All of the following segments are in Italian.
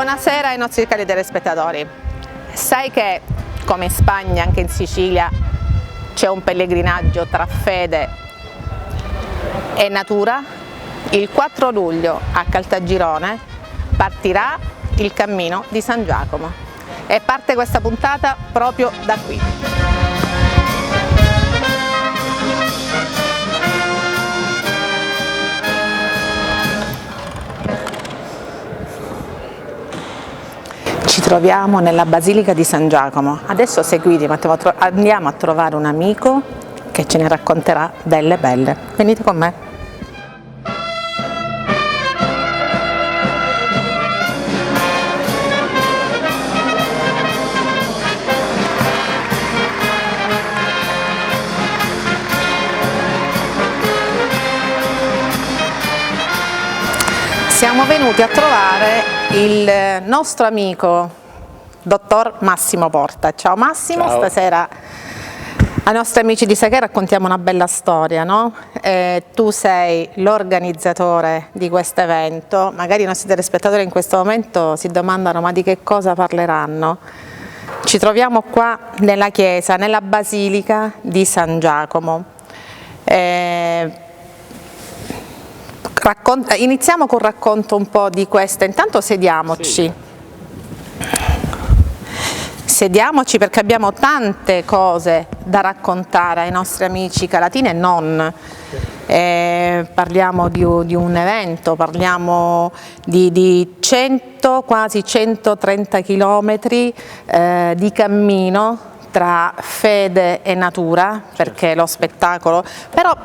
Buonasera ai nostri cari telespettatori. Sai che, come in Spagna, anche in Sicilia c'è un pellegrinaggio tra fede e natura? Il 4 luglio a Caltagirone partirà il cammino di San Giacomo e parte questa puntata proprio da qui. Ci troviamo nella Basilica di San Giacomo. Adesso seguitemi, andiamo a trovare un amico che ce ne racconterà delle belle. Venite con me. Siamo venuti a trovare il nostro amico dottor Massimo Porta. Ciao Massimo. Ciao. Stasera ai nostri amici di Saghe raccontiamo una bella storia, no? Tu sei l'organizzatore di questo evento, magari i nostri telespettatori in questo momento si domandano ma di che cosa parleranno. Ci troviamo qua nella chiesa, nella Basilica di San Giacomo. Iniziamo col racconto un po' di questa, intanto sediamoci. Sì. Sediamoci perché abbiamo tante cose da raccontare ai nostri amici calatini e non. Parliamo di un evento, parliamo di quasi 130 chilometri di cammino tra fede e natura, perché lo spettacolo, però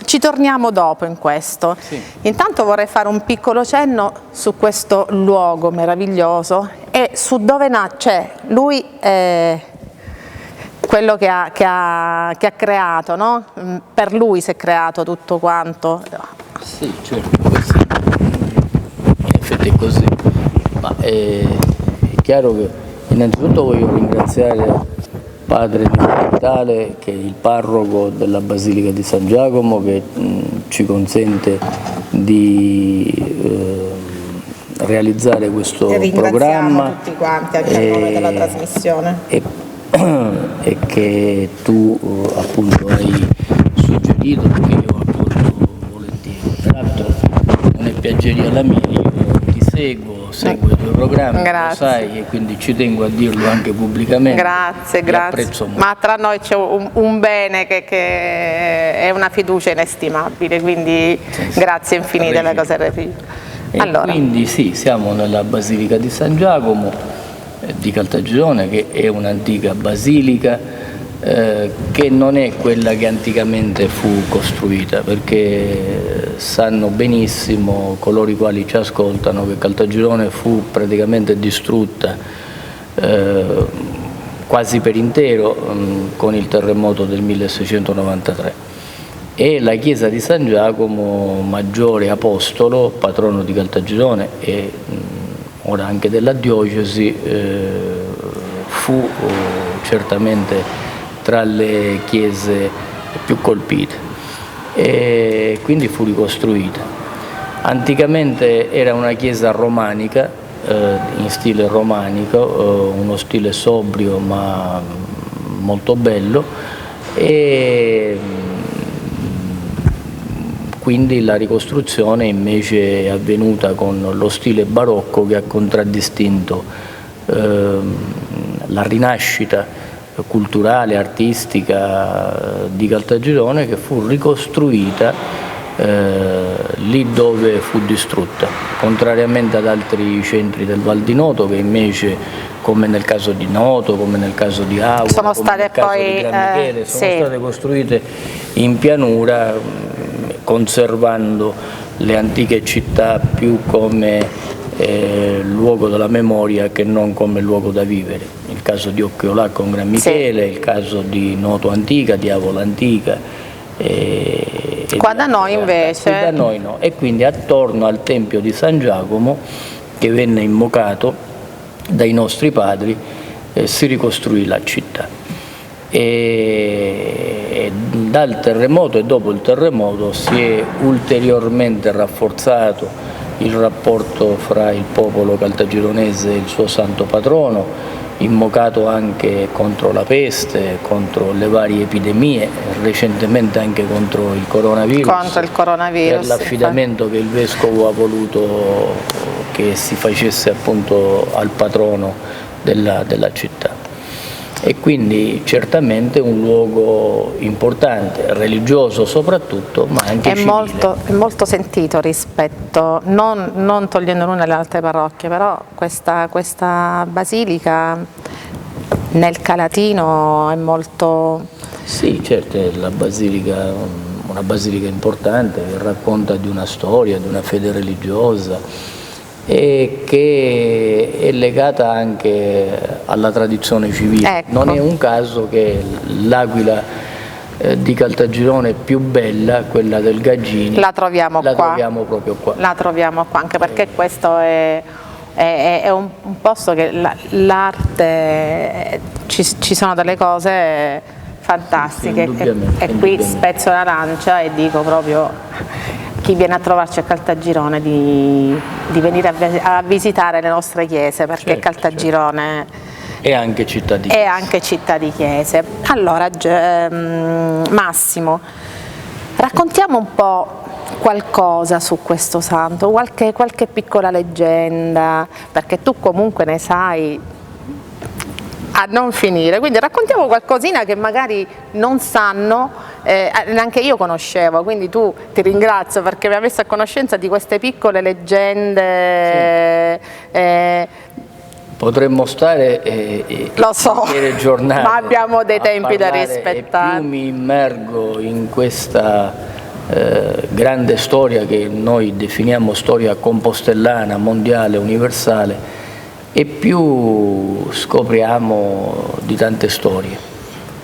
ci torniamo dopo in questo. Sì. Intanto vorrei fare un piccolo cenno su questo luogo meraviglioso e su dove nasce. Lui è quello che ha creato, no? Per lui si è creato tutto quanto. Sì, certo, così. In effetti è così, ma è chiaro che innanzitutto voglio ringraziare Padre Di Natale, che è il parroco della Basilica di San Giacomo, che ci consente di realizzare questo programma. Tutti quanti anche a nome della trasmissione. E che tu appunto hai suggerito, perché io accolgo volentieri. Peraltro non è piaggeria la mia, io ti seguo i tuoi programmi, lo sai, e quindi ci tengo a dirlo anche pubblicamente. Grazie. Ma tra noi c'è un bene che è una fiducia inestimabile, quindi sì, grazie infinite alle cose reciproche. Allora. Quindi sì, siamo nella Basilica di San Giacomo di Caltagirone, che è un'antica basilica che non è quella che anticamente fu costruita, perché sanno benissimo coloro i quali ci ascoltano che Caltagirone fu praticamente distrutta quasi per intero con il terremoto del 1693, e la chiesa di San Giacomo Maggiore Apostolo, patrono di Caltagirone e ora anche della diocesi, fu certamente tra le chiese più colpite e quindi fu ricostruita. Anticamente era una chiesa romanica, in stile romanico, uno stile sobrio ma molto bello, e quindi la ricostruzione invece è avvenuta con lo stile barocco che ha contraddistinto la rinascita culturale, artistica di Caltagirone, che fu ricostruita lì dove fu distrutta, contrariamente ad altri centri del Val di Noto che invece, come nel caso di Noto, come nel caso di Aula, sono come nel caso di Gran Michele, sono state costruite in pianura, conservando le antiche città più come luogo della memoria che non come luogo da vivere. Il caso di Occhiolà con Gran Michele, sì, il caso di Noto Antica, di Avola Antica. Qua da noi invece. Da noi no. E quindi attorno al Tempio di San Giacomo, che venne invocato dai nostri padri, si ricostruì la città. E dal terremoto e dopo il terremoto si è ulteriormente rafforzato il rapporto fra il popolo caltagironese e il suo santo patrono, invocato anche contro la peste, contro le varie epidemie, recentemente anche contro il coronavirus. Contro il coronavirus. Per l'affidamento che il Vescovo ha voluto che si facesse appunto al patrono della città. E quindi certamente un luogo importante, religioso soprattutto, ma anche civile. È molto sentito rispetto, non togliendo nulla alle altre parrocchie, però questa basilica nel Calatino è molto... Sì, certo, è una basilica importante che racconta di una storia, di una fede religiosa, e che è legata anche alla tradizione civile. Ecco. Non è un caso che l'aquila di Caltagirone più bella, quella del Gaggini, la troviamo proprio qua. La troviamo qua, anche perché questo è un posto che l'arte, ci sono delle cose fantastiche, Sì, e qui spezzo la lancia e dico proprio chi viene a trovarci a Caltagirone di venire a visitare le nostre chiese, perché Caltagirone è anche città di chiese. È anche città di chiese. Allora, Massimo, raccontiamo un po' qualcosa su questo santo, qualche piccola leggenda, perché tu comunque ne sai a non finire, quindi raccontiamo qualcosina che magari non sanno, neanche io conoscevo, quindi tu ti ringrazio perché mi hai messo a conoscenza di queste piccole leggende. Sì. Potremmo stare lo so, giornate, ma abbiamo dei tempi da rispettare. E più mi immergo in questa grande storia che noi definiamo storia compostellana, mondiale, universale, e più scopriamo di tante storie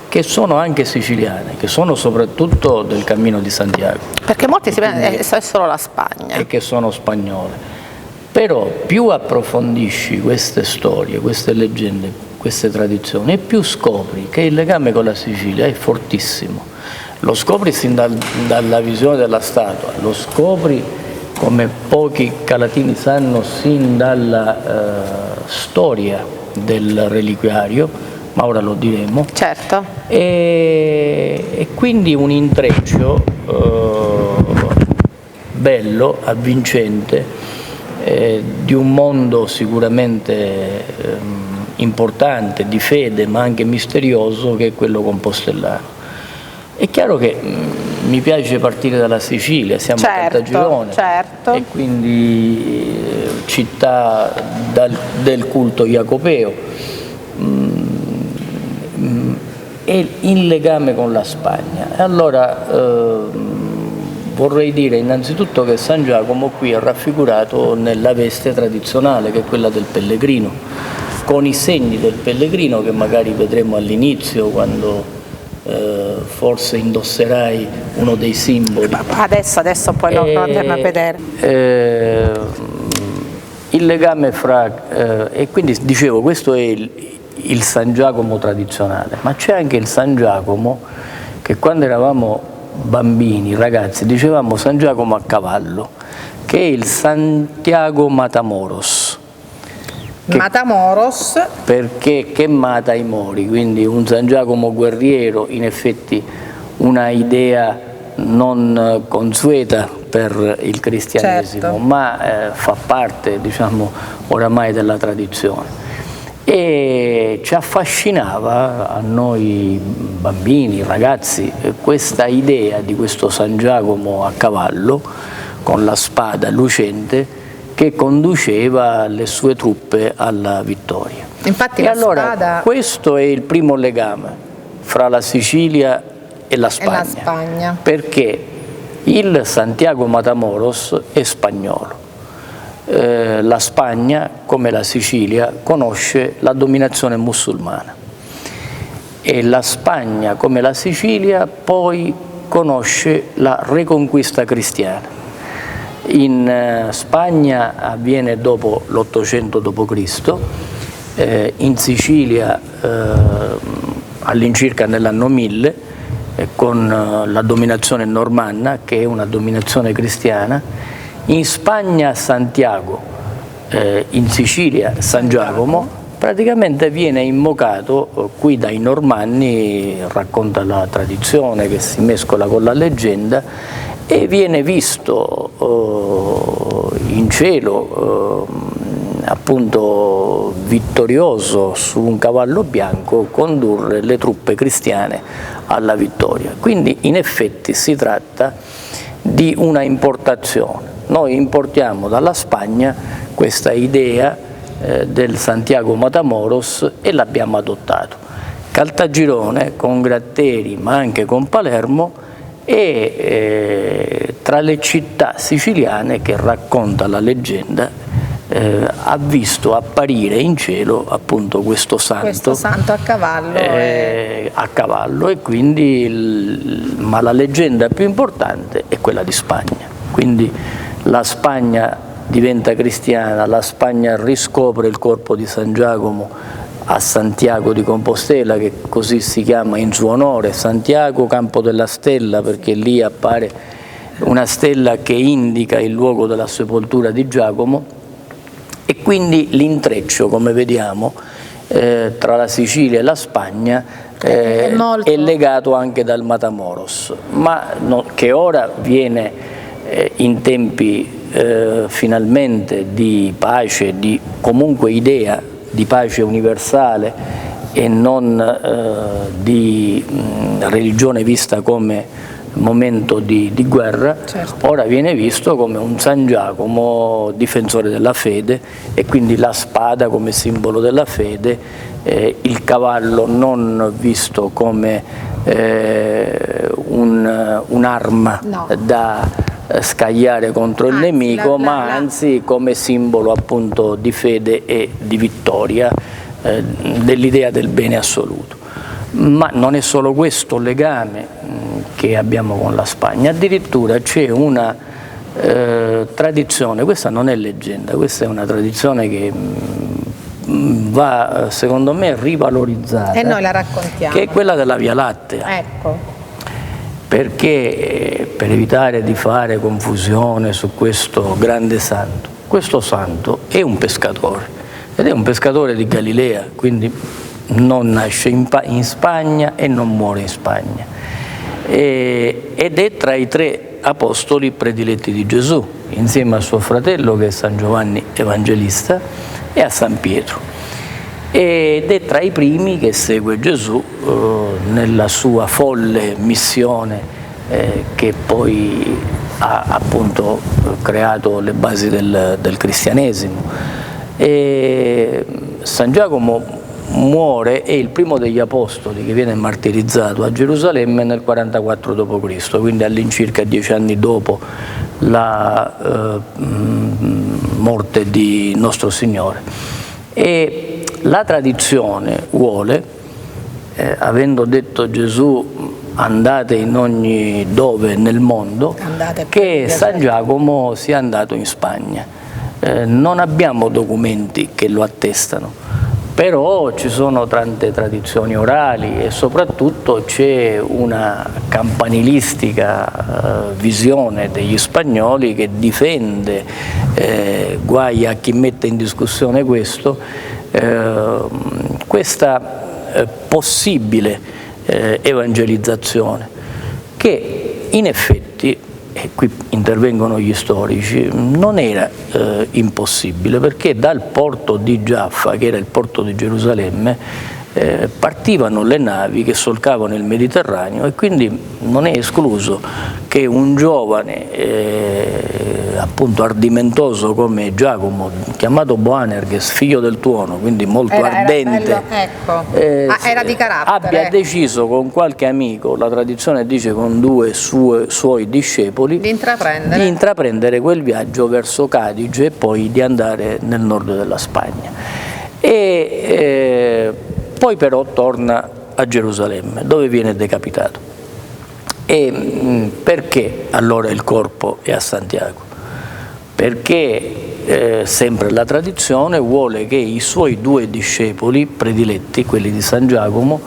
che sono anche siciliane, che sono soprattutto del Cammino di Santiago. Perché molti si pensano che è solo la Spagna. E che sono spagnole. Però più approfondisci queste storie, queste leggende, queste tradizioni, e più scopri che il legame con la Sicilia è fortissimo. Lo scopri sin dalla visione della statua, lo scopri, come pochi calatini sanno, sin dalla storia del reliquiario, ma ora lo diremo. Certo. E quindi un intreccio bello, avvincente, di un mondo sicuramente importante, di fede, ma anche misterioso, che è quello compostellano. È chiaro che mi piace partire dalla Sicilia, siamo a Caltagirone, e quindi città del culto jacopeo, e in legame con la Spagna. Allora vorrei dire innanzitutto che San Giacomo qui è raffigurato nella veste tradizionale, che è quella del pellegrino, con i segni del pellegrino che magari vedremo all'inizio, quando forse indosserai uno dei simboli. Adesso poi lo andremo a vedere. Il legame fra... e quindi dicevo, questo è il San Giacomo tradizionale, ma c'è anche il San Giacomo che quando eravamo bambini, ragazzi, dicevamo San Giacomo a cavallo, che è il Santiago Matamoros. Matamoros, perché che mata i mori, quindi un San Giacomo guerriero, in effetti una idea non consueta per il cristianesimo, certo, ma fa parte, diciamo, oramai della tradizione. E ci affascinava a noi bambini, ragazzi, questa idea di questo San Giacomo a cavallo con la spada lucente che conduceva le sue truppe alla vittoria. Infatti e allora questo è il primo legame fra la Sicilia e la Spagna, perché il Santiago Matamoros è spagnolo. La Spagna, come la Sicilia, conosce la dominazione musulmana, e la Spagna, come la Sicilia, poi conosce la reconquista cristiana. In Spagna avviene dopo l'800 d.C., in Sicilia all'incirca nell'anno 1000, con la dominazione normanna, che è una dominazione cristiana, In Spagna Santiago, in Sicilia San Giacomo, praticamente viene invocato qui dai Normanni, racconta la tradizione che si mescola con la leggenda, e viene visto in cielo appunto vittorioso su un cavallo bianco condurre le truppe cristiane alla vittoria. Quindi in effetti si tratta di una importazione. Noi importiamo dalla Spagna questa idea del Santiago Matamoros e l'abbiamo adottato. Caltagirone con Gratteri ma anche con Palermo è tra le città siciliane che, racconta la leggenda, ha visto apparire in cielo appunto questo santo a cavallo, a cavallo, e quindi ma la leggenda più importante è quella di Spagna. Quindi la Spagna diventa cristiana, la Spagna riscopre il corpo di San Giacomo a Santiago di Compostela, che così si chiama in suo onore, Santiago Campo della Stella, perché lì appare una stella che indica il luogo della sepoltura di Giacomo. E quindi l'intreccio, come vediamo, tra la Sicilia e la Spagna è legato anche dal Matamoros, ma che ora viene in tempi finalmente di pace, di comunque idea di pace universale e non di religione vista come momento di guerra, certo. Ora viene visto come un San Giacomo difensore della fede, e quindi la spada come simbolo della fede, il cavallo non visto come un'arma da scagliare contro il nemico, ma anzi come simbolo appunto di fede e di vittoria dell'idea del bene assoluto. Ma non è solo questo legame che abbiamo con la Spagna, addirittura c'è una tradizione, questa non è leggenda, questa è una tradizione che va secondo me rivalorizzata, e noi la raccontiamo, che è quella della Via Lattea. Ecco. Perché per evitare di fare confusione su questo grande santo, questo santo è un pescatore, ed è un pescatore di Galilea, quindi non nasce in Spagna e non muore in Spagna, ed è tra i 3 apostoli prediletti di Gesù, insieme a suo fratello che è San Giovanni Evangelista e a San Pietro, ed è tra i primi che segue Gesù nella sua folle missione che poi ha appunto creato le basi del cristianesimo. E San Giacomo muore, è il primo degli apostoli che viene martirizzato a Gerusalemme nel 44 d.C., quindi all'incirca 10 anni dopo la morte di nostro Signore. E la tradizione vuole, avendo detto Gesù andate in ogni dove nel mondo, che San Giacomo sia andato in Spagna. Non abbiamo documenti che lo attestano, però ci sono tante tradizioni orali e soprattutto c'è una campanilistica visione degli spagnoli che difende, guai a chi mette in discussione questo, questa possibile evangelizzazione, che in effetti, e qui intervengono gli storici, non era impossibile, perché dal porto di Giaffa, che era il porto di Gerusalemme, partivano le navi che solcavano il Mediterraneo, e quindi non è escluso che un giovane appunto ardimentoso come Giacomo, chiamato Boanerges, figlio del tuono, quindi molto ardente, era di carattere, abbia deciso con qualche amico, la tradizione dice con 2 suoi discepoli, di intraprendere quel viaggio verso Cadice e poi di andare nel nord della Spagna. Poi però torna a Gerusalemme, dove viene decapitato. E perché allora il corpo è a Santiago? Perché sempre la tradizione vuole che i suoi 2 discepoli prediletti, quelli di San Giacomo,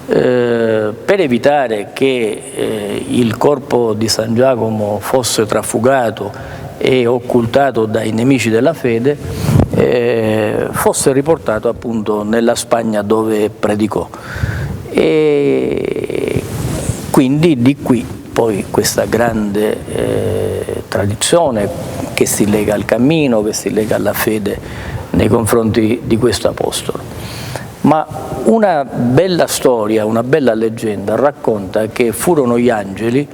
per evitare che il corpo di San Giacomo fosse trafugato e occultato dai nemici della fede, fosse riportato appunto nella Spagna dove predicò. E quindi di qui poi questa grande tradizione che si lega al cammino, che si lega alla fede nei confronti di questo apostolo. Ma una bella storia, una bella leggenda racconta che furono gli angeli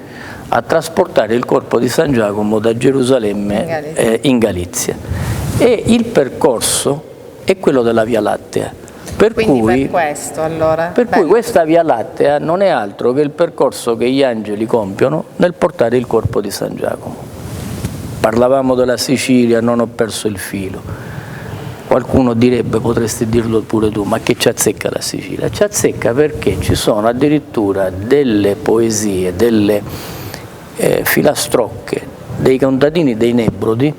a trasportare il corpo di San Giacomo da Gerusalemme in Galizia, e il percorso è quello della Via Lattea. Per cui questa Via Lattea non è altro che il percorso che gli angeli compiono nel portare il corpo di San Giacomo. Parlavamo della Sicilia, non ho perso il filo. Qualcuno direbbe, potresti dirlo pure tu, ma che ci azzecca la Sicilia? Ci azzecca perché ci sono addirittura delle poesie, delle filastrocche, dei contadini dei Nebrodi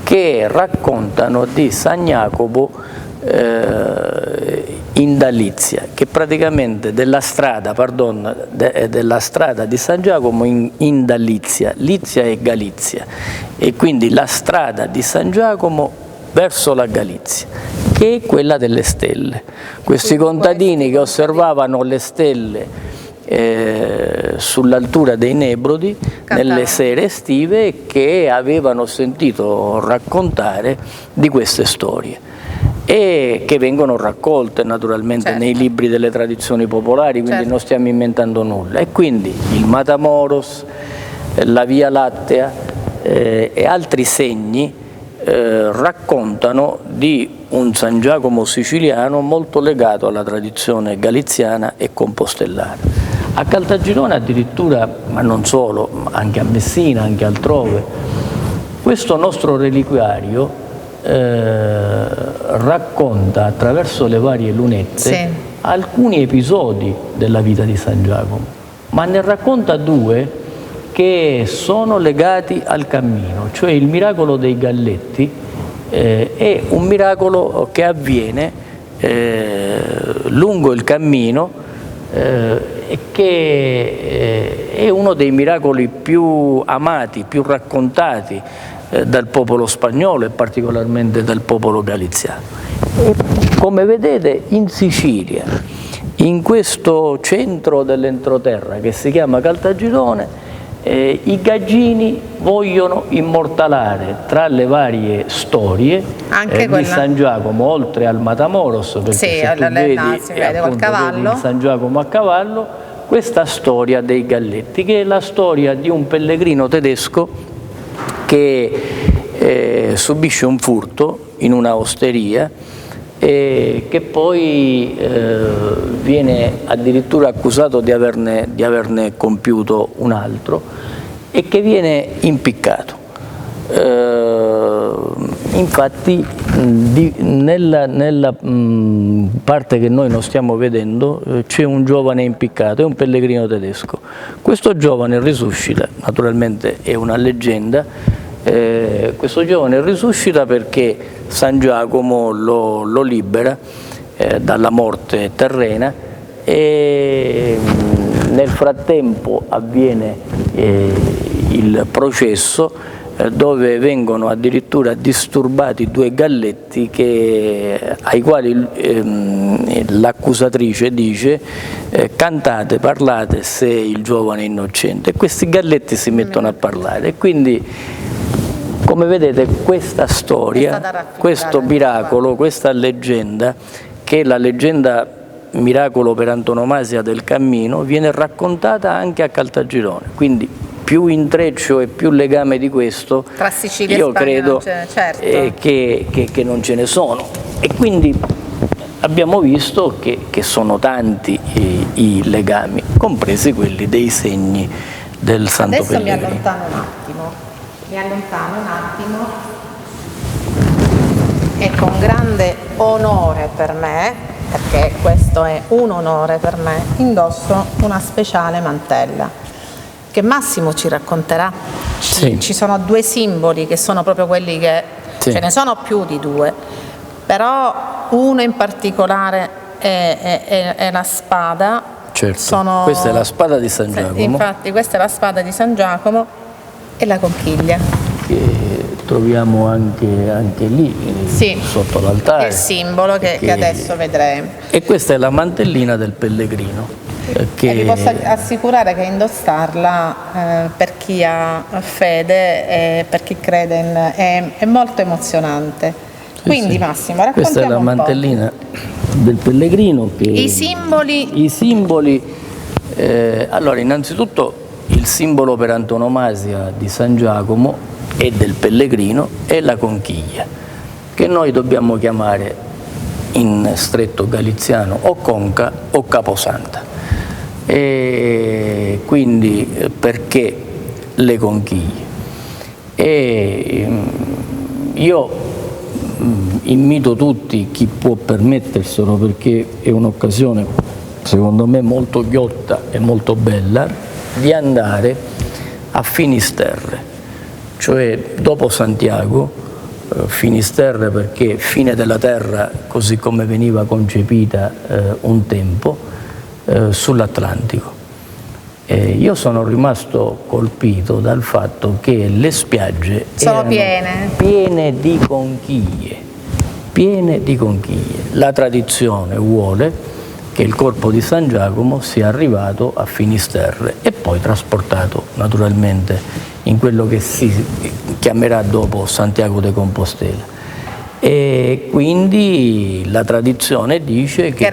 che raccontano di San Jacopo in Galizia, che praticamente della strada di San Giacomo in Galizia, Lizia e Galizia, e quindi la strada di San Giacomo verso la Galizia, che è quella delle stelle. Questi contadini che osservavano le stelle sull'altura dei Nebrodi nelle sere estive, che avevano sentito raccontare di queste storie e che vengono raccolte naturalmente nei libri delle tradizioni popolari, quindi non stiamo inventando nulla. E quindi il Matamoros, la Via Lattea e altri segni raccontano di un San Giacomo siciliano molto legato alla tradizione galiziana e compostellana. A Caltagirone addirittura, ma non solo, anche a Messina, anche altrove, questo nostro reliquiario racconta attraverso le varie lunette alcuni episodi della vita di San Giacomo, ma ne racconta due che sono legati al cammino, cioè il miracolo dei galletti è un miracolo che avviene lungo il cammino e che è uno dei miracoli più amati, più raccontati dal popolo spagnolo e particolarmente dal popolo galiziano. E come vedete in Sicilia, in questo centro dell'entroterra che si chiama Caltagirone, i gaggini vogliono immortalare tra le varie storie di San Giacomo, oltre al Matamoros, perché se tu vedi, vedi San Giacomo a cavallo, questa storia dei galletti, che è la storia di un pellegrino tedesco che subisce un furto in una osteria e che poi viene addirittura accusato di averne compiuto un altro e che viene impiccato. Infatti nella parte che noi non stiamo vedendo c'è un giovane impiccato, è un pellegrino tedesco. Questo giovane risuscita, naturalmente è una leggenda, questo giovane risuscita perché San Giacomo lo libera dalla morte terrena e nel frattempo avviene il processo dove vengono addirittura disturbati due galletti ai quali l'accusatrice dice cantate, parlate se il giovane è innocente, e questi galletti si mettono a parlare. E quindi, come vedete, questa storia, questo miracolo, questa leggenda, che è la leggenda miracolo per antonomasia del cammino, viene raccontata anche a Caltagirone. Quindi più intreccio e più legame di questo, tra Sicilia io e Spagna, credo che non ce ne sono. E quindi abbiamo visto che sono tanti i legami, compresi quelli dei segni del Santo Pellegrino. Adesso mi allontano un attimo e con grande onore per me, perché questo è un onore per me, indosso una speciale mantella che Massimo ci racconterà. Ci sono due simboli che sono proprio quelli che ce ne sono più di due, però uno in particolare è la spada. Certo, questa è la spada di San Giacomo. Infatti questa è la spada di San Giacomo e la conchiglia. che troviamo anche lì, sì, sotto l'altare. Il simbolo che adesso vedremo. E questa è la mantellina del pellegrino. E vi posso assicurare che indossarla per chi ha fede e per chi crede è molto emozionante. Quindi sì. Massimo, raccontiamo questa è la mantellina del pellegrino. I simboli? Allora, innanzitutto il simbolo per antonomasia di San Giacomo e del pellegrino è la conchiglia, che noi dobbiamo chiamare in stretto galiziano o conca o caposanta. E quindi perché le conchiglie? Io invito tutti, chi può permetterselo, perché è un'occasione secondo me molto ghiotta e molto bella, di andare a Finisterre, cioè dopo Santiago, Finisterre perché fine della terra così come veniva concepita un tempo, sull'Atlantico. Io sono rimasto colpito dal fatto che le spiagge sono piene di conchiglie, piene di conchiglie. La tradizione vuole che il corpo di San Giacomo sia arrivato a Finisterre e poi trasportato naturalmente in quello che si chiamerà dopo Santiago de Compostela. E quindi la tradizione dice che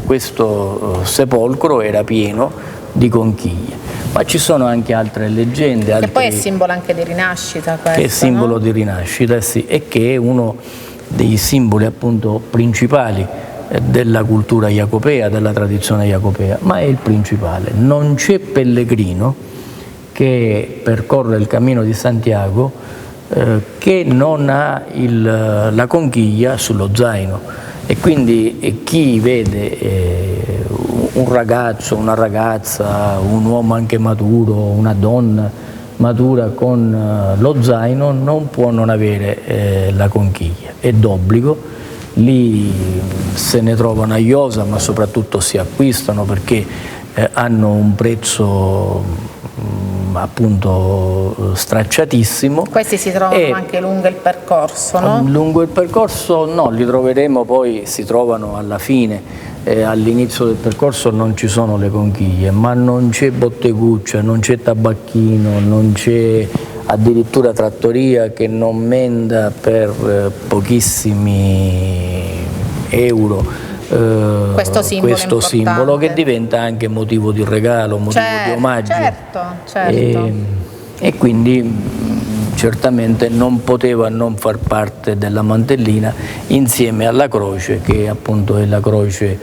questo sepolcro era pieno di conchiglie. Ma ci sono anche altre leggende. Che poi è simbolo anche di rinascita. Questo, che è simbolo di rinascita, sì, e che è uno dei simboli appunto principali della cultura jacopea, della tradizione jacopea, ma è il principale. Non c'è pellegrino che percorre il cammino di Santiago che non ha la conchiglia sullo zaino, e quindi chi vede un ragazzo, una ragazza, un uomo anche maturo, una donna matura con lo zaino non può non avere la conchiglia, è d'obbligo. Lì se ne trovano a iosa, ma soprattutto si acquistano perché hanno un prezzo appunto stracciatissimo. Questi si trovano anche lungo il percorso, no? Lungo il percorso no, li troveremo poi, si trovano alla fine, all'inizio del percorso non ci sono le conchiglie, ma non c'è botteguccia, non c'è tabacchino, non c'è addirittura trattoria che non menda per pochissimi euro questo simbolo che diventa anche motivo di regalo, motivo di omaggio. Certo. E quindi certamente non poteva non far parte della mantellina insieme alla croce, che appunto è la croce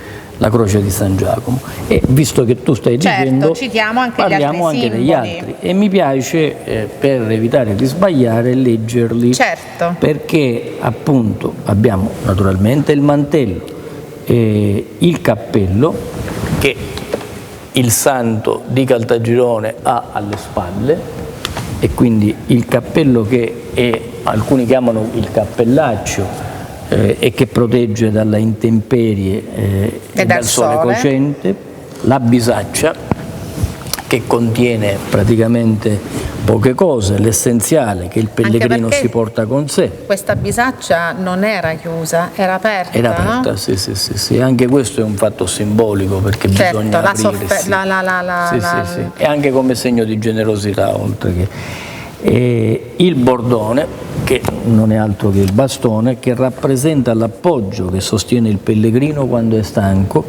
di San Giacomo. E visto che tu stai dicendo, citiamo anche parliamo anche degli altri, e mi piace per evitare di sbagliare leggerli, perché appunto abbiamo naturalmente il mantello, il cappello che il santo di Caltagirone ha alle spalle, e quindi il cappello che alcuni chiamano il cappellaccio, e che protegge dalla intemperie e dal sole cocente, la bisaccia che contiene praticamente poche cose, l'essenziale che il pellegrino si porta con sé. Questa bisaccia non era chiusa, era aperta. Era aperta, no? Sì, anche questo è un fatto simbolico, perché bisogna aprirsi. Sì. E anche come segno di generosità, oltre che. Il bordone, che non è altro che il bastone, che rappresenta l'appoggio che sostiene il pellegrino quando è stanco,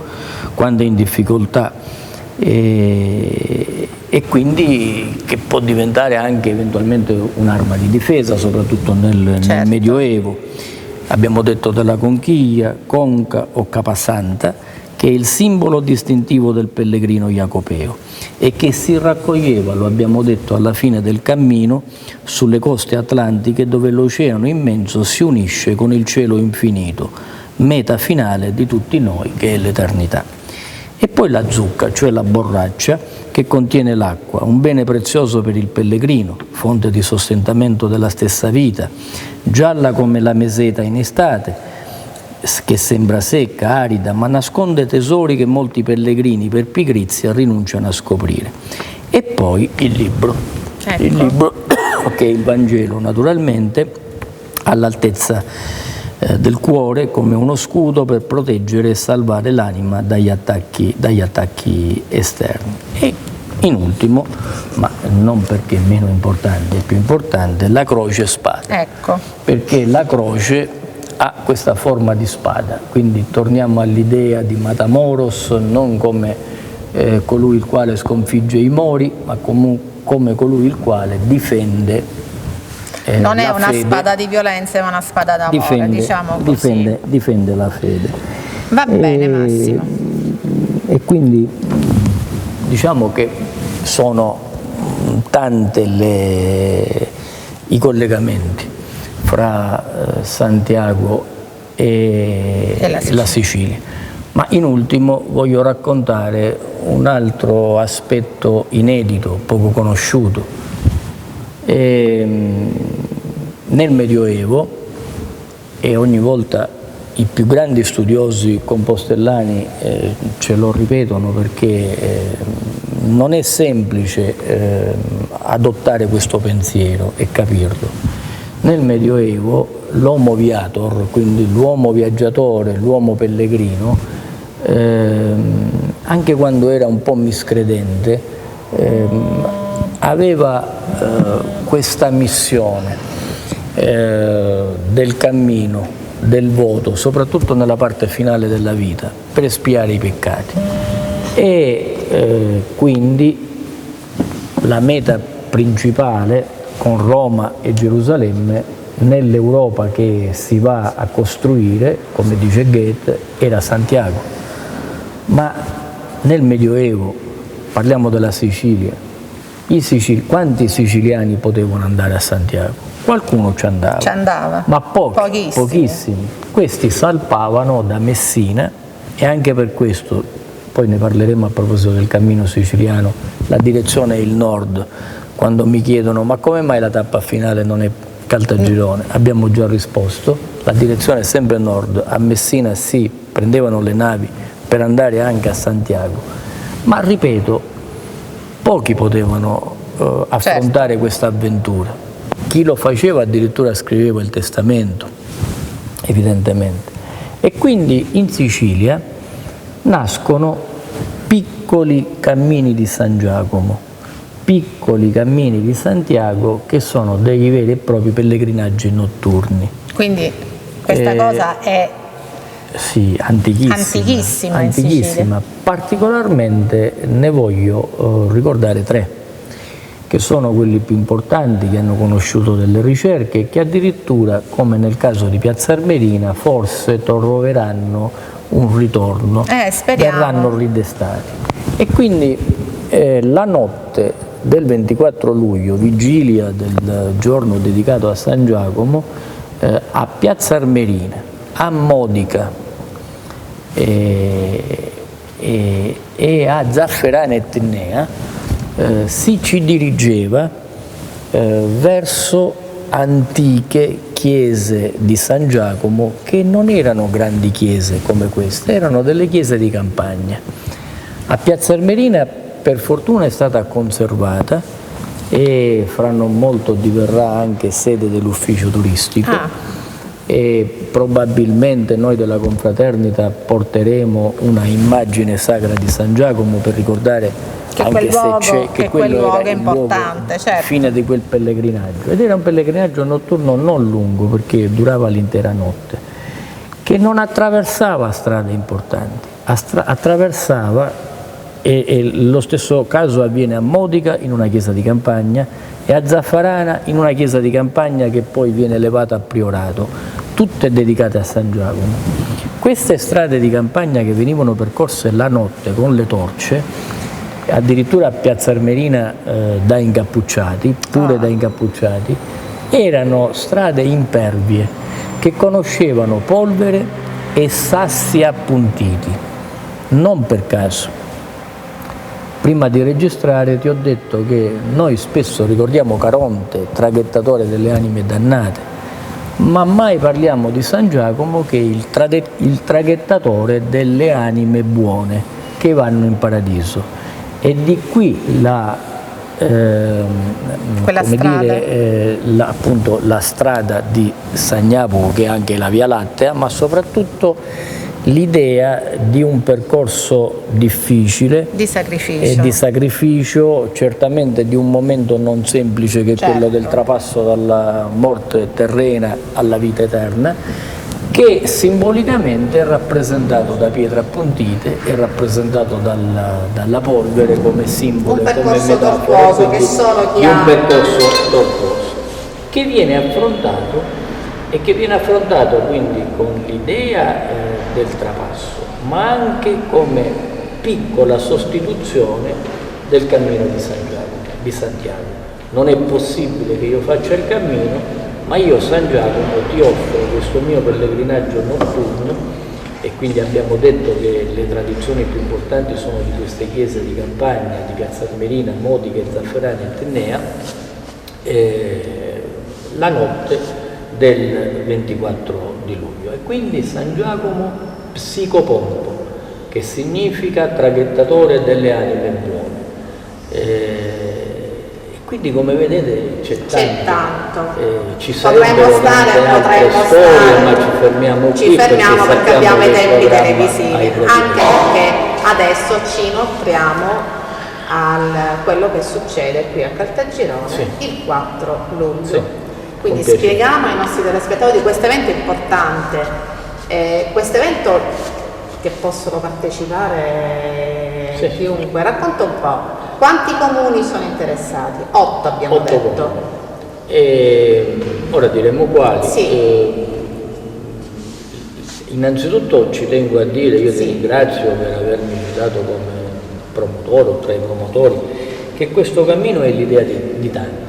quando è in difficoltà, e quindi che può diventare anche eventualmente un'arma di difesa, soprattutto nel Medioevo. Abbiamo detto della conchiglia, conca o capasanta, che è il simbolo distintivo del pellegrino jacopeo e che si raccoglieva, lo abbiamo detto, alla fine del cammino sulle coste atlantiche, dove l'oceano immenso si unisce con il cielo infinito, meta finale di tutti noi che è l'eternità. E poi la zucca, cioè la borraccia, che contiene l'acqua, un bene prezioso per il pellegrino, fonte di sostentamento della stessa vita, gialla come la meseta in estate, che sembra secca, arida, ma nasconde tesori che molti pellegrini per pigrizia rinunciano a scoprire. E poi il libro, il libro che è il Vangelo, naturalmente, all'altezza del cuore, come uno scudo per proteggere e salvare l'anima dagli attacchi esterni. E in ultimo, ma non perché meno importante, è più importante, la croce spada. Ecco. Perché la croce ha questa forma di spada, quindi torniamo all'idea di Matamoros non come colui il quale sconfigge i Mori, ma come colui il quale difende non è una fede, spada di violenza, ma una spada d'amore, diciamo così. Difende la fede. Va bene, Massimo. E quindi diciamo che sono tante i collegamenti fra Santiago e la Sicilia. Ma in ultimo voglio raccontare un altro aspetto inedito, poco conosciuto. Nel Medioevo, e ogni volta i più grandi studiosi compostellani ce lo ripetono, perché non è semplice adottare questo pensiero e capirlo. Nel Medioevo l'homo viator, quindi l'uomo viaggiatore, l'uomo pellegrino, anche quando era un po' miscredente, aveva questa missione del cammino, del voto, soprattutto nella parte finale della vita, per espiare i peccati. E quindi la meta principale, con Roma e Gerusalemme, nell'Europa che si va a costruire, come dice Goethe, era Santiago. Ma nel Medioevo, parliamo della Sicilia, quanti siciliani potevano andare a Santiago? Qualcuno ci andava, ma pochissimi. Questi salpavano da Messina, e anche per questo, poi ne parleremo a proposito del cammino siciliano, la direzione è il nord. Quando mi chiedono ma come mai la tappa finale non è Caltagirone, abbiamo già risposto, la direzione è sempre nord. A Messina si prendevano le navi per andare anche a Santiago, ma ripeto, pochi potevano affrontare questa avventura. Chi lo faceva addirittura scriveva il testamento, evidentemente. E quindi in Sicilia nascono piccoli cammini di San Giacomo, piccoli cammini di Santiago, che sono dei veri e propri pellegrinaggi notturni. Quindi questa cosa è antichissima. Particolarmente ne voglio ricordare tre, che sono quelli più importanti, che hanno conosciuto delle ricerche, che addirittura, come nel caso di Piazza Armerina, forse troveranno un ritorno, verranno ridestati. E quindi la notte del 24 luglio, vigilia del giorno dedicato a San Giacomo, a Piazza Armerina, a Modica e a Zafferana e Tinnea, si ci dirigeva verso antiche chiese di San Giacomo, che non erano grandi chiese come queste, erano delle chiese di campagna. A Piazza Armerina per fortuna è stata conservata e fra non molto diverrà anche sede dell'ufficio turistico. E probabilmente noi della confraternita porteremo una immagine sacra di San Giacomo per ricordare che quello era il importante, luogo, fine di quel pellegrinaggio. Ed era un pellegrinaggio notturno non lungo, perché durava l'intera notte, che non attraversava strade importanti, attraversava, e lo stesso caso avviene a Modica, in una chiesa di campagna, e a Zafferana, in una chiesa di campagna che poi viene elevata a priorato, tutte dedicate a San Giacomo. Queste strade di campagna che venivano percorse la notte con le torce, addirittura a Piazza Armerina da incappucciati, pure da incappucciati, erano strade impervie che conoscevano polvere e sassi appuntiti, non per caso. Prima di registrare ti ho detto che noi spesso ricordiamo Caronte, traghettatore delle anime dannate, ma mai parliamo di San Giacomo, che è il traghettatore delle anime buone che vanno in paradiso. E di qui la Quella come strada. dire, appunto la strada di San Jacopo, che è anche la Via Lattea, ma soprattutto l'idea di un percorso difficile Di sacrificio. e di sacrificio, certamente di un momento non semplice che è quello del trapasso dalla morte terrena alla vita eterna, che simbolicamente è rappresentato da pietre appuntite, è rappresentato dalla polvere come simbolo, Un come percorso metafora, tortuoso, quindi che solo chi di un ha... percorso tortuoso che viene affrontato e che viene affrontato quindi con l'idea del trapasso, ma anche come piccola sostituzione del cammino di Santiago. Non è possibile che io faccia il cammino, ma io San Giacomo ti offro questo mio pellegrinaggio notturno, e quindi abbiamo detto che le tradizioni più importanti sono di queste chiese di campagna, di Piazza Armerina, Modica, Zafferana e Tennea, la notte del 24 di luglio. E quindi San Giacomo psicopompo, che significa traghettatore delle anime buone. Quindi, come vedete, c'è tanto. Ci sarebbero tante altre storie, ma ci fermiamo qui. Ci fermiamo perché abbiamo i tempi televisivi, anche perché adesso ci inoltriamo a quello che succede qui a Caltagirone il 4 luglio. Quindi spieghiamo ai nostri telespettatori questo evento importante, questo evento che possono partecipare chiunque. Racconta un po'. Quanti comuni sono interessati? 8 abbiamo detto. Ora diremo quali. Innanzitutto ci tengo a dire, io ti ringrazio per avermi citato come promotore o tra i promotori, che questo cammino è l'idea di tanti.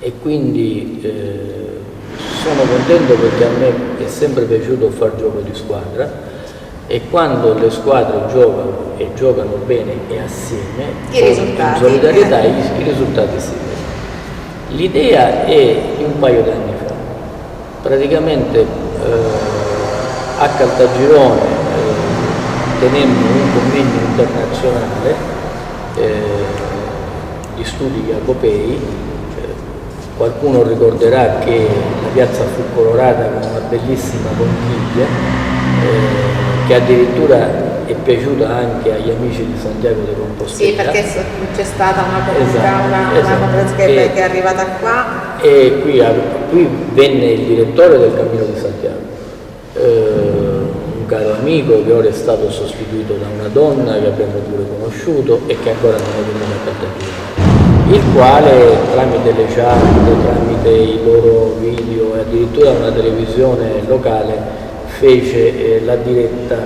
E quindi sono contento perché a me è sempre piaciuto fare gioco di squadra, e quando le squadre giocano e giocano bene e assieme, in solidarietà, i risultati si vedono. L'idea è di un paio di anni fa, praticamente a Caltagirone tenemmo un convegno internazionale di studi jacopei. Qualcuno ricorderà che la piazza fu colorata con una bellissima conchiglia, che addirittura è piaciuta anche agli amici di Santiago de Compostela. Sì, perché c'è stata una conferenza che è arrivata qua. E qui venne il direttore del Cammino di Santiago, un caro amico che ora è stato sostituito da una donna che abbiamo pure conosciuto e che ancora non è venuta a Caltagirone, il quale tramite le chat, tramite i loro video e addirittura una televisione locale fece la diretta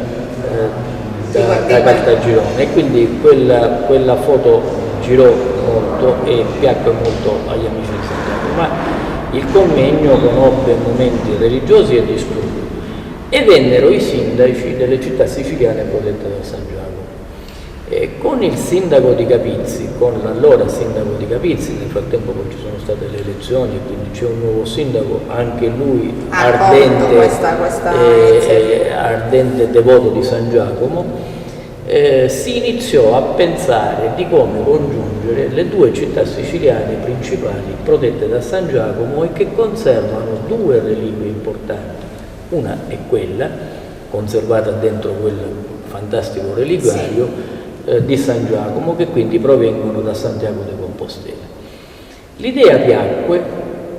da Caltagirone, e quindi quella foto girò molto e piacque molto agli amici di Santiago, ma il convegno conobbe momenti religiosi e di studio, e vennero i sindaci delle città siciliane protette da San Giacomo. E con il sindaco di Capizzi, con l'allora sindaco di Capizzi, nel frattempo poi ci sono state le elezioni e quindi c'è un nuovo sindaco, anche lui ardente devoto di San Giacomo, si iniziò a pensare di come congiungere le due città siciliane principali protette da San Giacomo e che conservano due reliquie importanti. Una è quella conservata dentro quel fantastico reliquiario di San Giacomo, che quindi provengono da Santiago de Compostela. L'idea piacque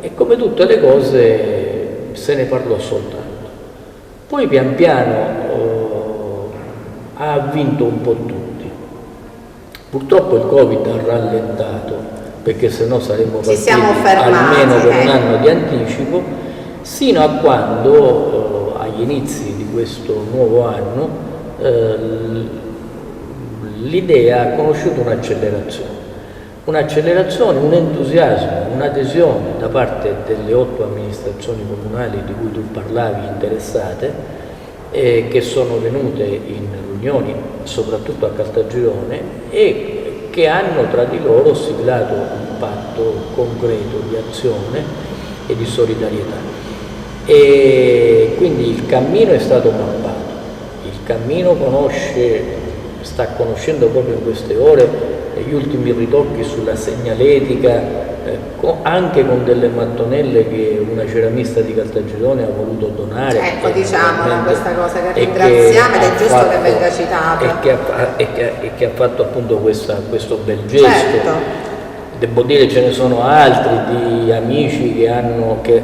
e, come tutte le cose, se ne parlò soltanto. Poi pian piano ha vinto un po' tutti. Purtroppo il Covid ha rallentato, perché sennò saremmo partiti almeno con un anno di anticipo, sino a quando agli inizi di questo nuovo anno l'idea ha conosciuto un'accelerazione, un entusiasmo, un'adesione da parte delle 8 amministrazioni comunali di cui tu parlavi, interessate, che sono venute in riunioni soprattutto a Caltagirone e che hanno tra di loro siglato un patto concreto di azione e di solidarietà. E quindi il cammino è stato mappato, il cammino sta conoscendo proprio in queste ore gli ultimi ritocchi sulla segnaletica, anche con delle mattonelle che una ceramista di Caltagirone ha voluto donare. Ecco, diciamola questa cosa, che ringraziamo ed è giusto che venga citata. E che ha fatto appunto questo bel gesto. Certo. Devo dire ce ne sono altri di amici che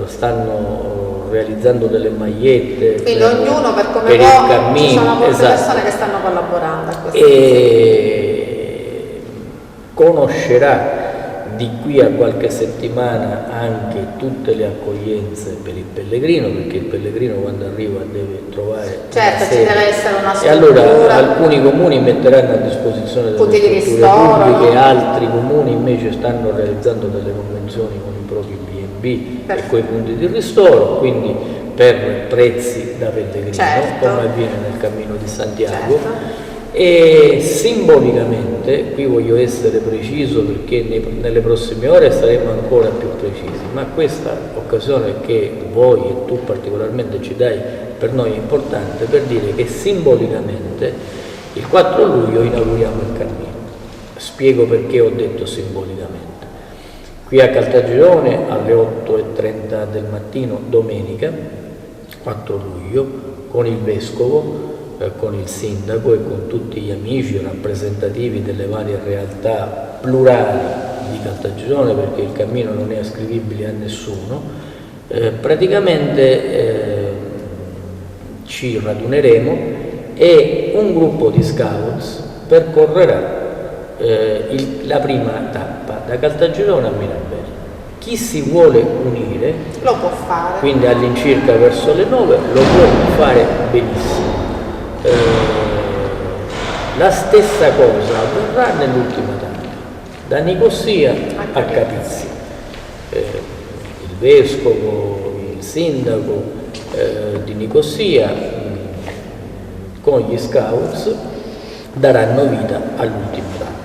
stanno realizzando delle magliette. Quindi ognuno per come può, ci sono molte persone che stanno collaborando a questo. E conoscerà di qui a qualche settimana anche tutte le accoglienze per il pellegrino, perché il pellegrino quando arriva deve trovare certo, ci deve essere una struttura. E allora alcuni comuni metteranno a disposizione delle strutture pubbliche, altri comuni invece stanno realizzando delle convenzioni con i propri B&B e coi punti di ristoro, quindi per prezzi da pellegrino, certo, come avviene nel Cammino di Santiago. Certo. E simbolicamente, qui voglio essere preciso perché nelle prossime ore saremo ancora più precisi, ma questa occasione che voi e tu particolarmente ci dai per noi è importante per dire che simbolicamente il 4 luglio inauguriamo il cammino. Spiego perché ho detto simbolicamente. Qui a Caltagirone alle 8:30 del mattino, domenica 4 luglio, con il Vescovo, con il Sindaco e con tutti gli amici rappresentativi delle varie realtà plurali di Caltagirone, perché il cammino non è ascrivibile a nessuno, praticamente ci raduneremo e un gruppo di scouts percorrerà la prima tappa da Caltagirone a Mirabello. Chi si vuole unire lo può fare, quindi all'incirca verso le 9 lo può fare benissimo. La stessa cosa avverrà nell'ultima tappa, da Nicosia a Capizzi. Il Vescovo, il Sindaco di Nicosia con gli scouts daranno vita all'ultima tappa.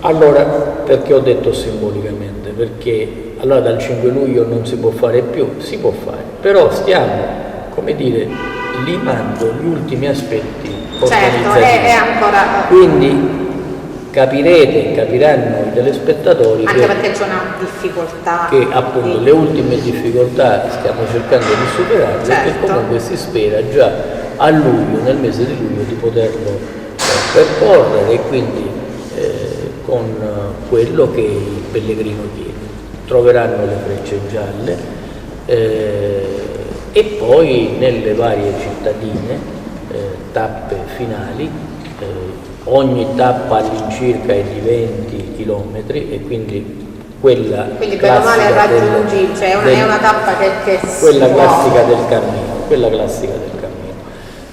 Allora, perché ho detto simbolicamente? Perché allora dal 5 luglio non si può fare più, si può fare, però stiamo, come dire, limando gli ultimi aspetti organizzativi. Certo, è ancora. Quindi capiranno i telespettatori anche perché c'è una difficoltà. Che appunto le ultime difficoltà stiamo cercando di superarle, certo, e comunque si spera già a luglio, nel mese di luglio, di poterlo percorrere e quindi con quello che il pellegrino chiede. Troveranno le frecce gialle e poi nelle varie cittadine, tappe finali, ogni tappa all'incirca è di 20 chilometri e quindi quella bene o male raggiungi, cioè è una tappa che quella classica del cammino,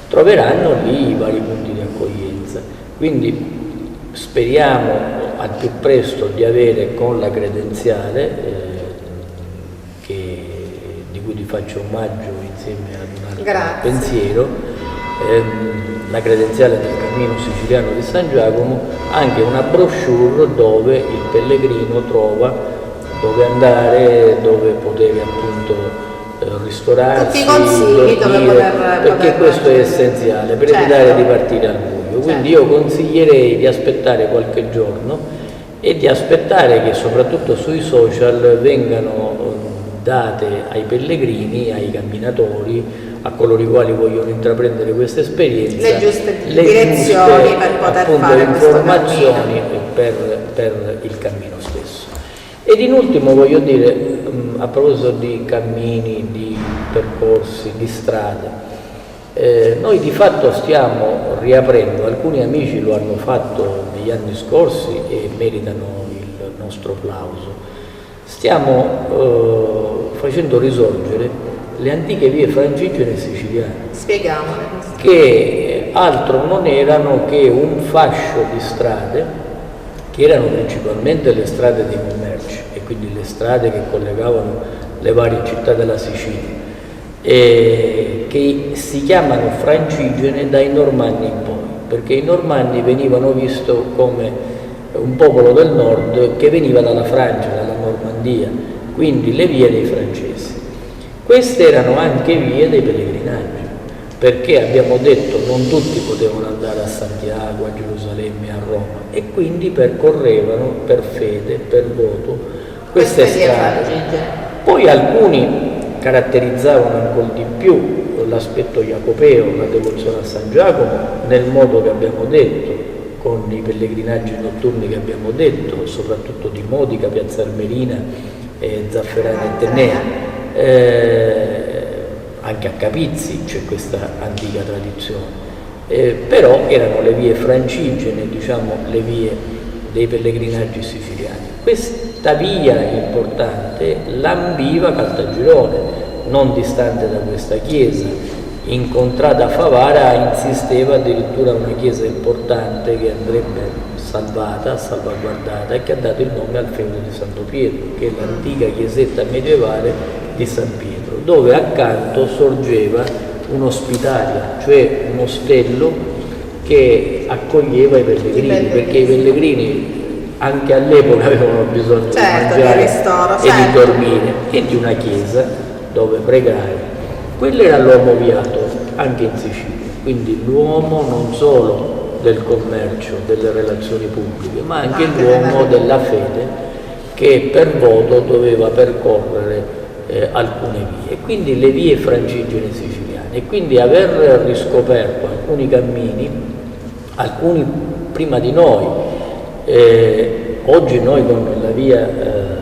troveranno lì i vari punti di accoglienza. Quindi speriamo al più presto di avere con la credenziale di cui ti faccio omaggio insieme ad un altro pensiero, la credenziale del Cammino Siciliano di San Giacomo, anche una brochure dove il pellegrino trova dove andare, dove poter appunto ristorarsi, tutti i consigli dove perché questo è essenziale per evitare di partire al buio. Quindi io consiglierei di aspettare qualche giorno e di aspettare che soprattutto sui social vengano date ai pellegrini, ai camminatori, a coloro i quali vogliono intraprendere questa esperienza, le giuste direzioni per poter appunto, fare informazioni per il cammino stesso. Ed in ultimo voglio dire, a proposito di cammini, di percorsi, di strade, noi di fatto stiamo riaprendo, alcuni amici lo hanno fatto negli anni scorsi e meritano il nostro plauso. Stiamo facendo risorgere le antiche vie francigene siciliane. Spieghiamole. Che altro non erano che un fascio di strade, che erano principalmente le strade dei commerci e quindi le strade che collegavano le varie città della Sicilia, che si chiamano francigene dai Normanni in poi, perché i Normanni venivano visti come un popolo del nord che veniva dalla Francia, dalla Normandia, quindi le vie dei francesi. Queste erano anche vie dei pellegrinaggi, perché abbiamo detto non tutti potevano andare a Santiago, a Gerusalemme, a Roma, e quindi percorrevano per fede, per voto queste strade. Poi alcuni caratterizzavano ancora di più l'aspetto jacopeo, la devozione a San Giacomo, nel modo che abbiamo detto, con i pellegrinaggi notturni che abbiamo detto, soprattutto di Modica, Piazza Armerina, Zafferana e Tennea. Anche a Capizzi c'è questa antica tradizione, però erano le vie francigene, diciamo le vie dei pellegrinaggi siciliani. Questa via importante lambiva Caltagirone, non distante da questa chiesa. In contrada Favara insisteva addirittura una chiesa importante che andrebbe salvata, salvaguardata, e che ha dato il nome al feudo di Santo Pietro, che è l'antica chiesetta medievale di San Pietro, dove accanto sorgeva un'ospitaria, cioè un ostello che accoglieva i pellegrini, perché i pellegrini anche all'epoca avevano bisogno di mangiare e di dormire, e di una chiesa dove pregare. Quello era l'uomo viato anche in Sicilia, quindi l'uomo non solo del commercio, delle relazioni pubbliche, ma anche l'uomo della fede, che per voto doveva percorrere alcune vie, e quindi le vie francigene siciliane, e quindi aver riscoperto alcuni cammini, alcuni prima di noi. Oggi noi con la via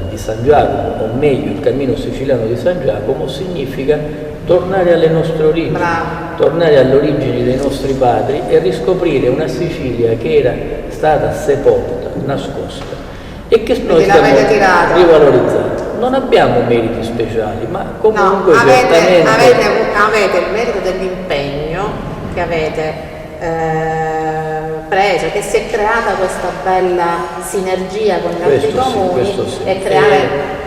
di San Giacomo, o meglio il cammino siciliano di San Giacomo, significa tornare alle nostre origini, tornare alle origini dei nostri padri e riscoprire una Sicilia che era stata sepolta, nascosta, e che noi stiamo rivalorizzando. Non abbiamo meriti speciali, ma comunque certamente avete il merito dell'impegno che avete preso, che si è creata questa bella sinergia con gli altri comuni, sì. E creare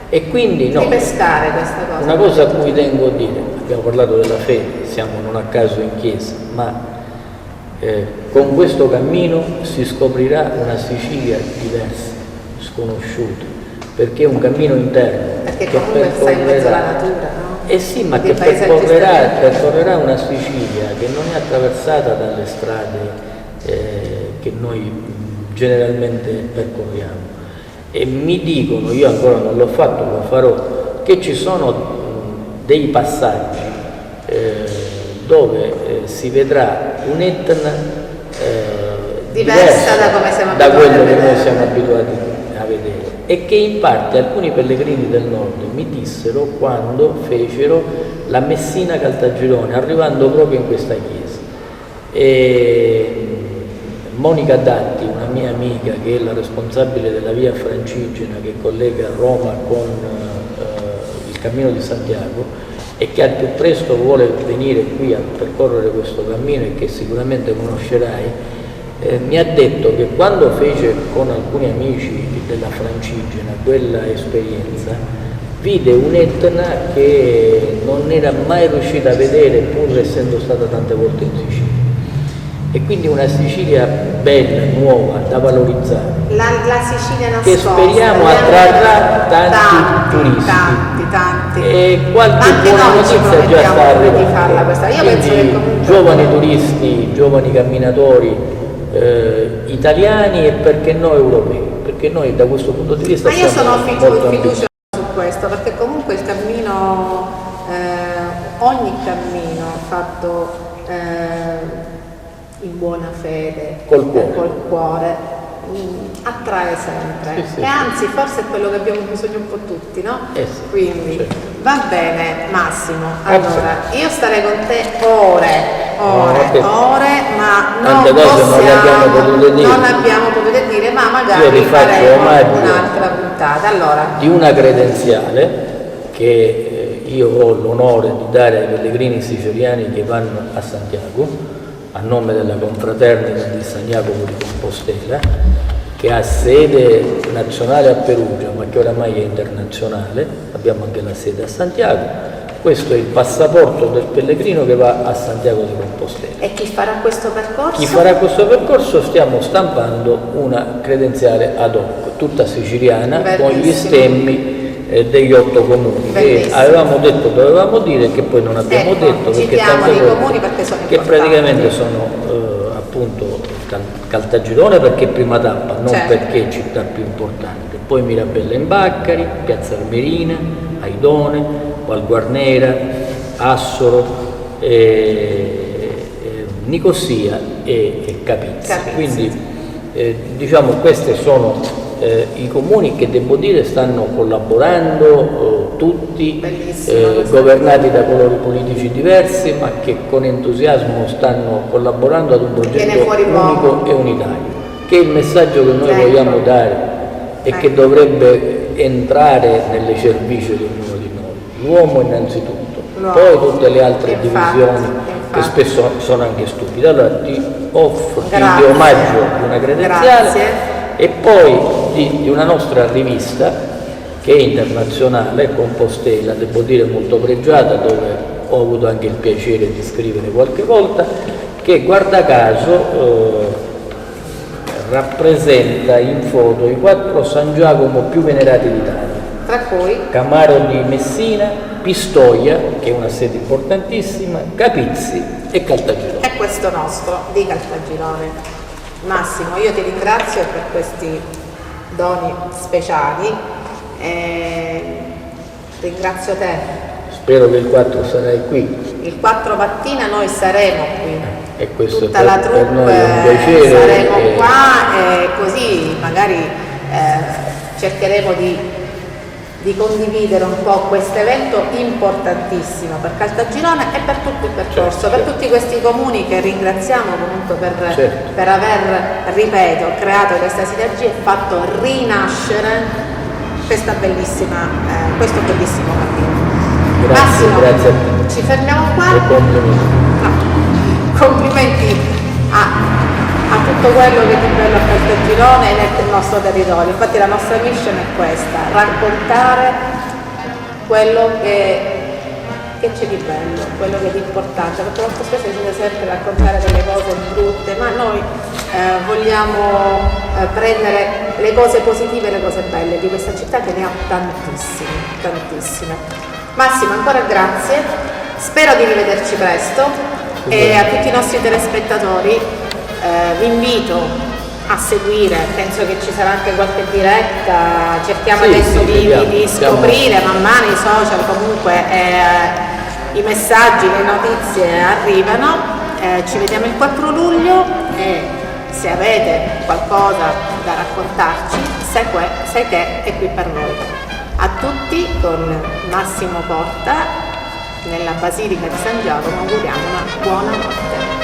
e quindi ripescare questa cosa. Una cosa a cui tengo a dire, abbiamo parlato della fede, siamo non a caso in chiesa, ma con questo cammino si scoprirà una Sicilia diversa, sconosciuta, perché è un cammino interno, perché comunque stai in mezzo alla natura, no? Sì, ma che percorrerà una Sicilia che non è attraversata dalle strade che noi generalmente percorriamo. E mi dicono, io ancora non l'ho fatto, lo farò, che ci sono dei passaggi dove si vedrà un Etna diversa da quello che noi siamo abituati a vedere, e che in parte alcuni pellegrini del nord mi dissero quando fecero la Messina Caltagirone, arrivando proprio in questa chiesa. Monica Datti, una mia amica che è la responsabile della via francigena che collega Roma con il Cammino di Santiago, e che al più presto vuole venire qui a percorrere questo cammino e che sicuramente conoscerai, mi ha detto che quando fece con alcuni amici della francigena quella esperienza, vide un Etna che non era mai riuscita a vedere, pur essendo stata tante volte in Sicilia. E quindi una Sicilia bella, nuova, da valorizzare. La Sicilia nascosta, che speriamo attrarrà tanti turisti. Tanti. E qualche buona notizia già sta arrivando. Io penso che comunque giovani turisti, giovani camminatori italiani, e perché no europei, perché noi da questo punto di vista io sono fiduciosa su questo, perché comunque il cammino, ogni cammino fatto in buona fede, col cuore, attrae sempre, sì, e anzi forse è quello che abbiamo bisogno un po' tutti, no? Sì, quindi certo. Va bene Massimo, allora io starei con te ore, ma non abbiamo potuto dire, ma magari faremo un'altra puntata. Allora, di una credenziale che io ho l'onore di dare ai pellegrini siciliani che vanno a Santiago, a nome della confraternita di San Jacopo di Compostela, che ha sede nazionale a Perugia, ma che oramai è internazionale. Abbiamo anche la sede a Santiago. Questo è il passaporto del pellegrino che va a Santiago di Compostela. E chi farà questo percorso? Chi farà questo percorso stiamo stampando una credenziale ad hoc, tutta siciliana, con gli stemmi degli 8 comuni. Che avevamo detto, dovevamo dire, che poi non abbiamo detto, perché tante comuni perché sono che praticamente sono appunto Caltagirone perché è prima tappa, non perché è città più importante, poi Mirabella in Baccari, Piazza Armerina, Aidone, Valguarnera, Assoro, Nicosia e Capizzi. Quindi diciamo questi sono i comuni che, devo dire, stanno collaborando tutti, governati da colori politici diversi, ma che con entusiasmo stanno collaborando ad un progetto unico e unitario, che è il messaggio che noi vogliamo dare e che dovrebbe entrare nelle cervici di ognuno di noi. L'uomo innanzitutto, poi tutte le altre divisioni che spesso sono anche stupide. Allora ti offro, ti omaggio una credenziale e poi di una nostra rivista che è internazionale, Compostela, devo dire molto pregiata, dove ho avuto anche il piacere di scrivere qualche volta, che guarda caso rappresenta in foto i 4 San Giacomo più venerati d'Italia, tra cui Camaro di Messina, Pistoia, che è una sede importantissima, Capizzi e Caltagirone. È questo nostro di Caltagirone. Massimo, io ti ringrazio per questi doni speciali e ringrazio te. Spero che il 4 sarai qui. Il 4 mattina noi saremo qui. E questo tutta la troupe per noi è un piacere. Saremo qua e così magari cercheremo di condividere un po' questo evento importantissimo per Caltagirone e per tutto il percorso, per tutti questi comuni che ringraziamo comunque per aver, ripeto, creato questa sinergia e fatto rinascere questo bellissimo cammino. Massimo, grazie a te. ci fermiamo qua. E complimenti. Complimenti a tutto quello che è di bello a Caltagirone e nel nostro territorio. Infatti la nostra mission è questa: raccontare quello che c'è di bello, quello che è di importante, perché molto spesso si deve sempre raccontare delle cose brutte, ma noi vogliamo prendere le cose positive e le cose belle di questa città, che ne ha tantissime, tantissime. Massimo, ancora grazie, spero di rivederci presto. E a tutti i nostri telespettatori vi invito a seguire, penso che ci sarà anche qualche diretta, cerchiamo adesso di scoprire man mano i social, comunque i messaggi, le notizie arrivano, ci vediamo il 4 luglio e se avete qualcosa da raccontarci, sai che è qui per voi. A tutti con Massimo Porta nella Basilica di San Giacomo auguriamo una buona notte.